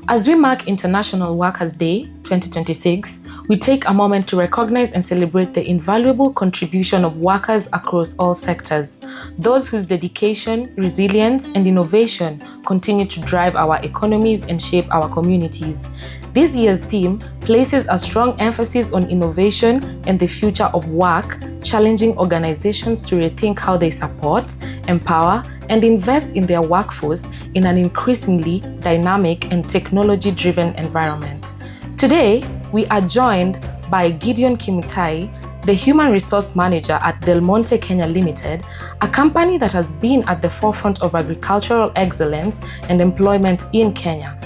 As we mark International Workers' Day 2026, we take a moment to recognize and celebrate the invaluable contribution of workers across all sectors, those whose dedication, resilience, and innovation continue to drive our economies and shape our communities. This year's theme places a strong emphasis on innovation and the future of work, challenging organizations to rethink how they support, empower, and invest in their workforce in an increasingly dynamic and technology-driven environment. Today, we are joined by Gideon Kimutai, the Human Resource Manager at Monte Kenya Limited, a company that has been at the forefront of agricultural excellence and employment in Kenya.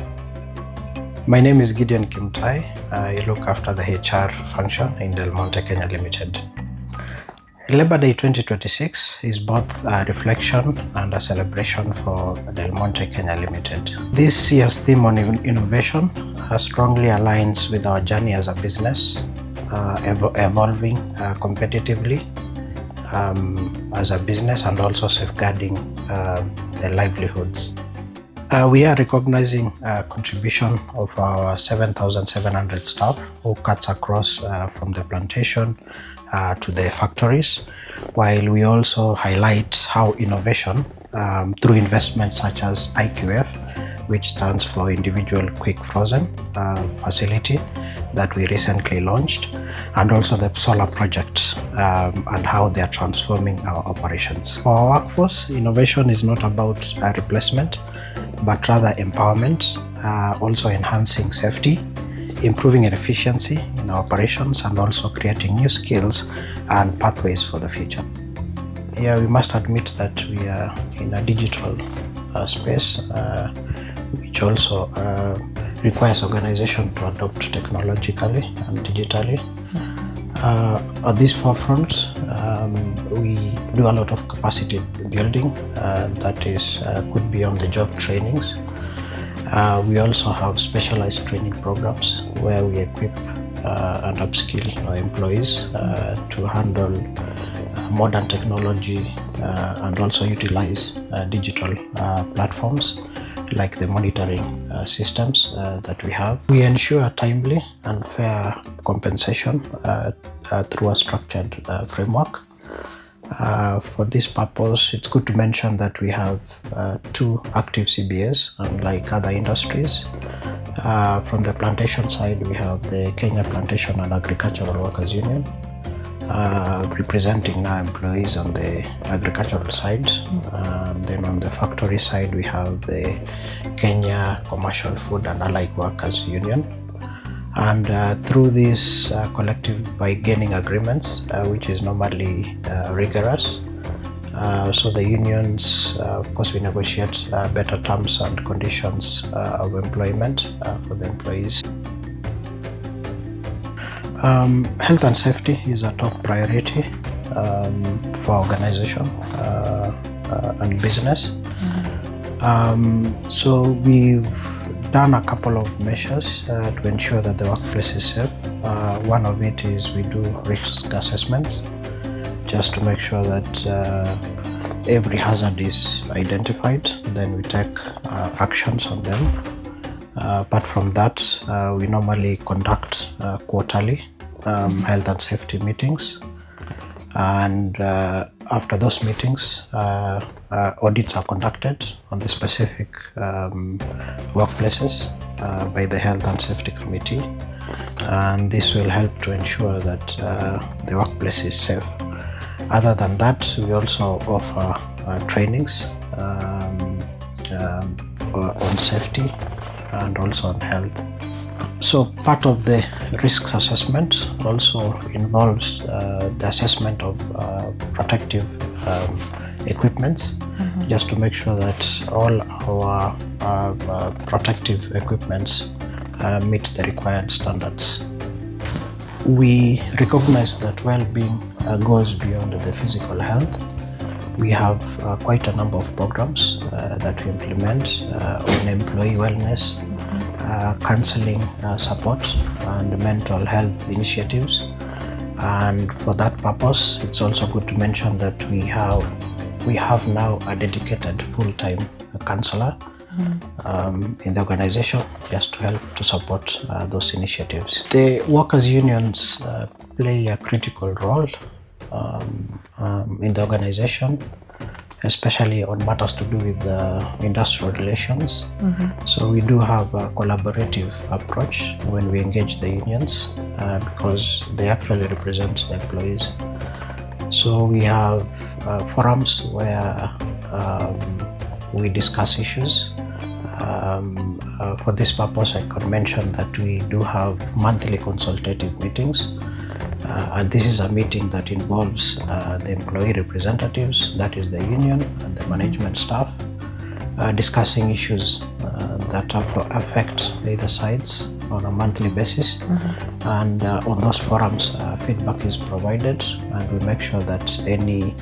My name is Gideon Kimutai. I look after the HR function in Monte Kenya Limited. Labor Day 2026 is both a reflection and a celebration for Monte Kenya Limited. This year's theme on innovation strongly aligns with our journey as a business, evolving competitively as a business and also safeguarding the livelihoods. We are recognizing contribution of our 7,700 staff who cuts across from the plantation to the factories, while we also highlight how innovation through investments such as IQF, which stands for Individual Quick Frozen Facility that we recently launched, and also the solar project and how they are transforming our operations. For our workforce, innovation is not about replacement, but rather empowerment, also enhancing safety, improving efficiency in our operations, and also creating new skills and pathways for the future. Yeah, we must admit that we are in a digital space, which also requires organization to adopt technologically and digitally. At this forefront, we do a lot of capacity building that is could be on the job trainings. We also have specialized training programs where we equip and upskill our employees to handle modern technology and also utilize digital platforms like the monitoring systems that we have. We ensure timely and fair compensation through a structured framework. For this purpose, it's good to mention that we have 2 active CBAs, unlike other industries. From the plantation side, we have the Kenya Plantation and Agricultural Workers Union, representing now employees on the agricultural side. Then on the factory side, we have the Kenya Commercial Food and Allied Workers Union. And through this collective bargaining agreements, which is normally rigorous, so the unions, of course, we negotiate better terms and conditions of employment for the employees. Health and safety is a top priority for organization and business. So we've done a couple of measures to ensure that the workplace is safe. One of it is we do risk assessments just to make sure that every hazard is identified. Then we take actions on them. Apart from that, we normally conduct quarterly health and safety meetings, and after those meetings, audits are conducted on the specific workplaces by the Health and Safety Committee, and this will help to ensure that the workplace is safe. Other than that, we also offer trainings on safety and also on health. So part of the risk assessment also involves the assessment of protective equipments, just to make sure that all our protective equipments meet the required standards. We recognize that well-being goes beyond the physical health. We have quite a number of programs that we implement on employee wellness, counseling support, and mental health initiatives. And for that purpose, it's also good to mention that we have now a dedicated full-time counselor in the organization, just to help to support those initiatives. The workers' unions play a critical role in the organization, especially on matters to do with industrial relations. So we do have a collaborative approach when we engage the unions because they actually represent the employees. So we have forums where we discuss issues. For this purpose, I could mention that we do have monthly consultative meetings. And this is a meeting that involves the employee representatives, that is the union, and the management staff, discussing issues that affect either sides on a monthly basis. And on those forums, feedback is provided, and we make sure that any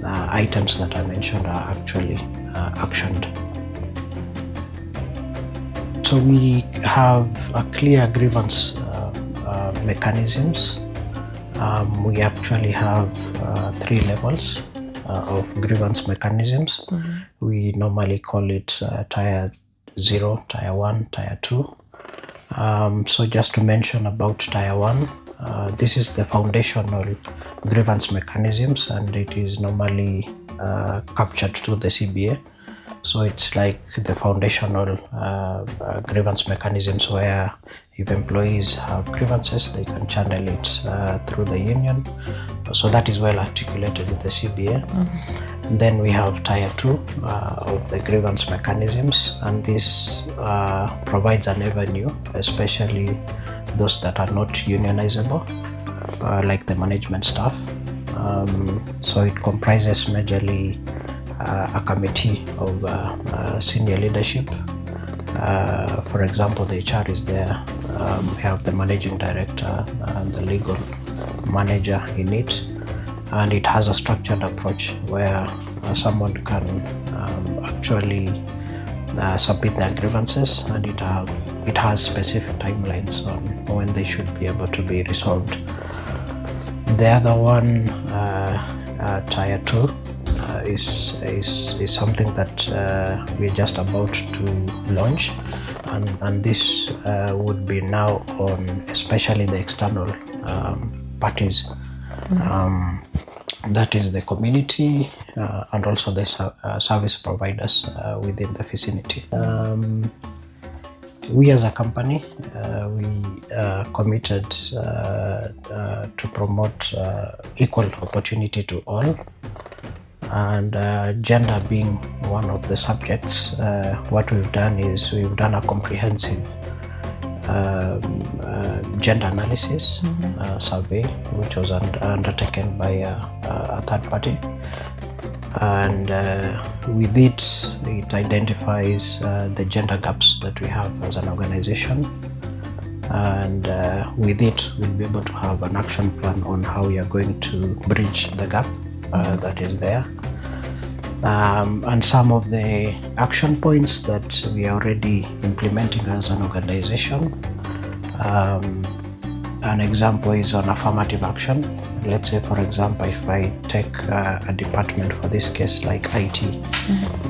items that I mentioned are actually actioned. So we have a clear grievance mechanisms. We actually have 3 levels of grievance mechanisms. We normally call it Tier 0, Tier 1, Tier 2. So just to mention about Tier 1, this is the foundational grievance mechanisms, and it is normally captured to the CBA. So it's like the foundational grievance mechanisms where if employees have grievances, they can channel it through the union. So that is well articulated in the CBA. And then we have Tier 2 of the grievance mechanisms, and this provides an avenue, especially those that are not unionizable, like the management staff. So it comprises majorly a committee of senior leadership. For example, the HR is there. We have the managing director and the legal manager in it, and it has a structured approach where someone can actually submit their grievances, and it has specific timelines on when they should be able to be resolved. The other one, Tier 2, is something that we're just about to launch, and this would be now on especially the external parties. That is the community and also the service providers within the vicinity. We as a company, we are committed to promote equal opportunity to all, and gender being one of the subjects. What we've done is we've done a comprehensive gender analysis survey, which was undertaken by a third party, and with it identifies the gender gaps that we have as an organization, and with it we'll be able to have an action plan on how we are going to bridge the gap that is there. And some of the action points that we are already implementing as an organization. An example is on affirmative action. Let's say, for example, if I take a department, for this case like IT, you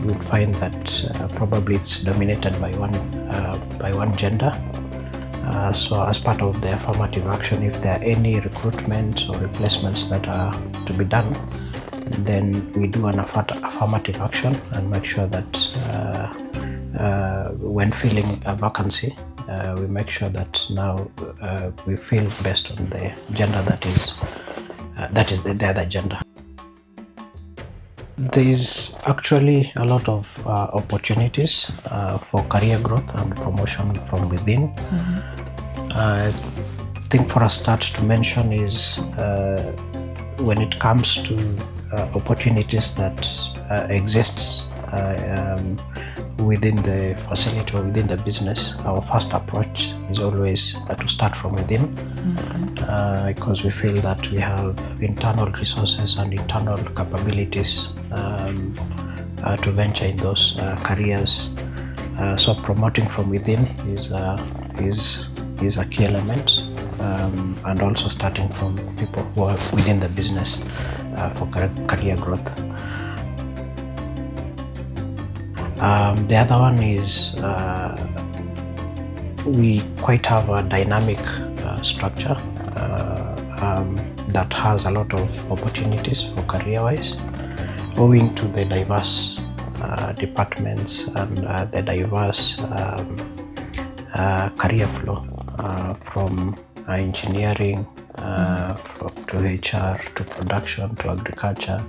would find that probably it's dominated by one gender. So as part of the affirmative action, if there are any recruitment or replacements that are to be done, then we do an affirmative action and make sure that when filling a vacancy, we make sure that now we fill based on the gender that is the other gender. There is actually a lot of opportunities for career growth and promotion from within. I think for a start to mention is when it comes to opportunities that exists within the facility or within the business, our first approach is always to start from within, because we feel that we have internal resources and internal capabilities to venture in those careers. So promoting from within is a key element, and also starting from people who are within the business for career growth. The other one is we quite have a dynamic structure that has a lot of opportunities for career-wise, owing to the diverse departments and the diverse career flow from engineering to HR to production to agriculture.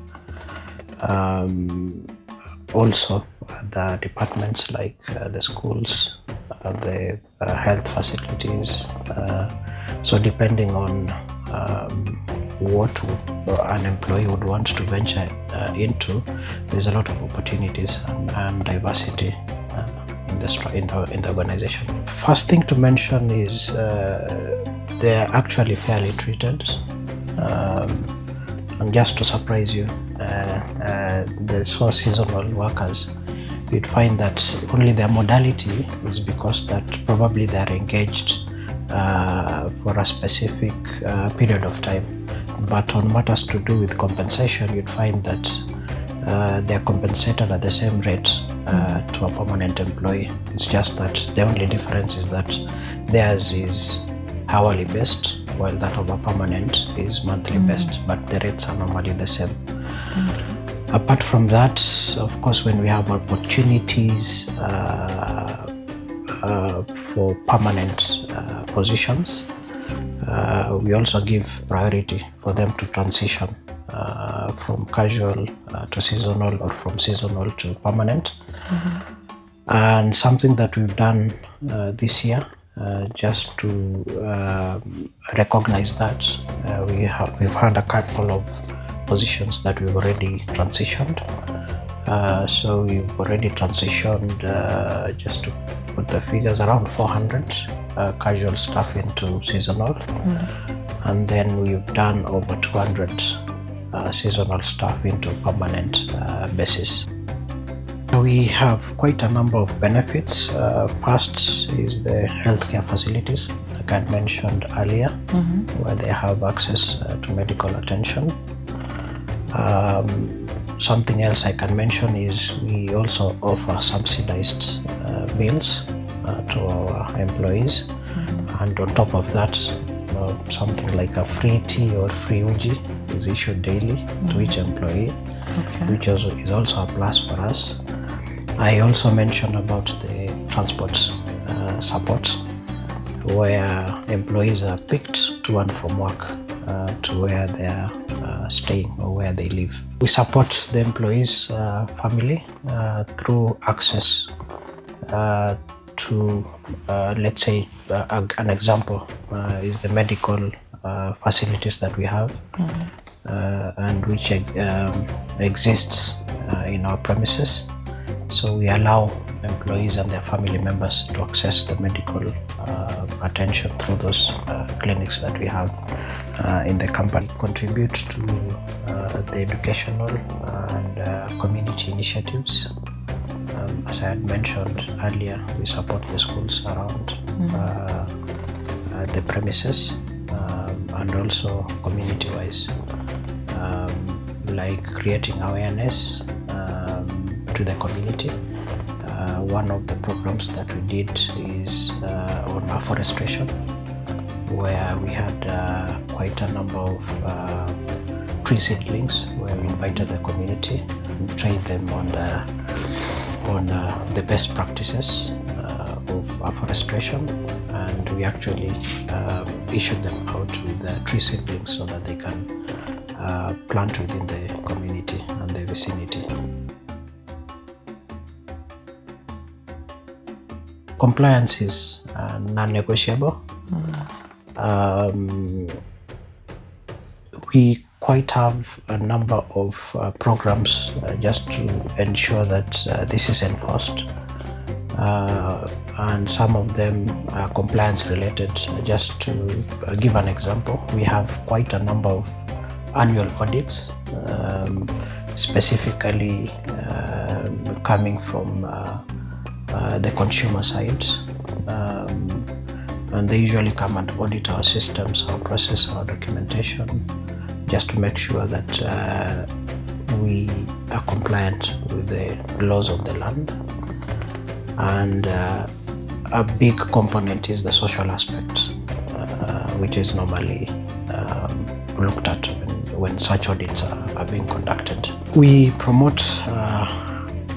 Also the departments like the schools, the health facilities. So depending on what an employee would want to venture into, there's a lot of opportunities and diversity in the organization. First thing to mention is they're actually fairly treated. And just to surprise you, the seasonal workers, you'd find that only their modality is because that probably they're engaged for a specific period of time. But on matters to do with compensation, you'd find that they're compensated at the same rate to a permanent employee. It's just that the only difference is that theirs is hourly based, while that of a permanent is monthly based, but the rates are normally the same. Apart from that, of course, when we have opportunities for permanent positions, we also give priority for them to transition from casual to seasonal, or from seasonal to permanent. And something that we've done this year, just to recognize that, we've had a couple of positions that we've already transitioned. So we've already transitioned, just to put the figures, around 400 casual staff into seasonal, and then we've done over 200 seasonal staff into permanent basis. We have quite a number of benefits. First is the healthcare facilities, like I mentioned earlier, where they have access to medical attention. Something else I can mention is we also offer subsidized meals to our employees, and on top of that, something like a free tea or free uji is issued daily to each employee, which is also a plus for us. I also mentioned about the transport support, where employees are picked to and from work to where they are staying or where they live. We support the employees' family through access to, let's say, an example is the medical facilities that we have, and which exists in our premises. So we allow employees and their family members to access the medical attention through those clinics that we have in the company. Contribute to the educational and community initiatives. As I had mentioned earlier, we support the schools around the premises, and also community-wise, like creating awareness to the community. One of the programs that we did is on afforestation, where we had quite a number of tree seedlings, where we invited the community and trained them on the best practices of afforestation, and we actually issued them out with the tree seedlings so that they can plant within the community and the vicinity. Compliance is non-negotiable. We quite have a number of programs just to ensure that this is enforced, and some of them are compliance related. Just to give an example, we have quite a number of annual audits, specifically coming from the consumer side, and they usually come and audit our systems, our process, our documentation, just to make sure that we are compliant with the laws of the land. and a big component is the social aspect, which is normally looked at when such audits are being conducted. We promote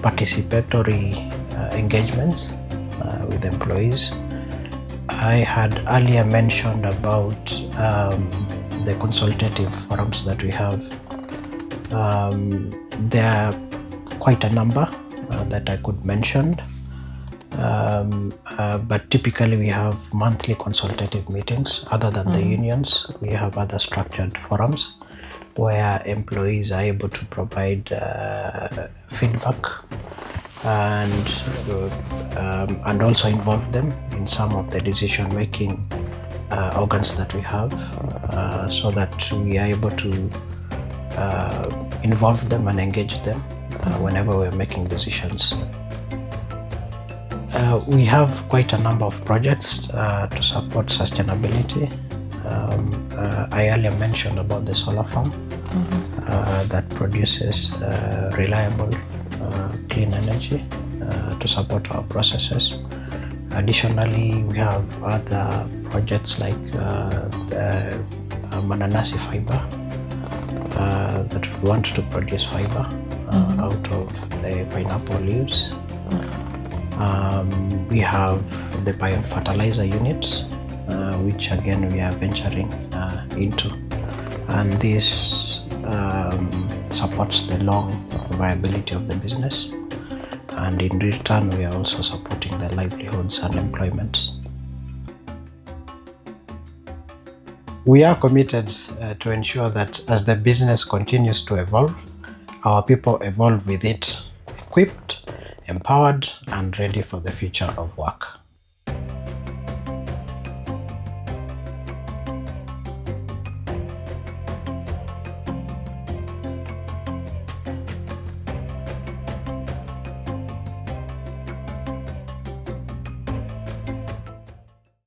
participatory engagements with employees. I had earlier mentioned about the consultative forums that we have. There are quite a number that I could mention, but typically we have monthly consultative meetings. Other than the unions, we have other structured forums where employees are able to provide feedback and also involve them in some of the decision-making organs that we have, so that we are able to involve them and engage them whenever we're making decisions. We have quite a number of projects to support sustainability. I earlier mentioned about the solar farm that produces reliable, clean energy to support our processes. Additionally, we have other projects like the mananasi fiber, that we want to produce fiber out of the pineapple leaves. We have the biofertilizer units, which again we are venturing into, and this supports the long viability of the business, and in return we are also supporting the livelihoods and employment. We are committed to ensure that as the business continues to evolve, our people evolve with it, equipped, empowered, and ready for the future of work.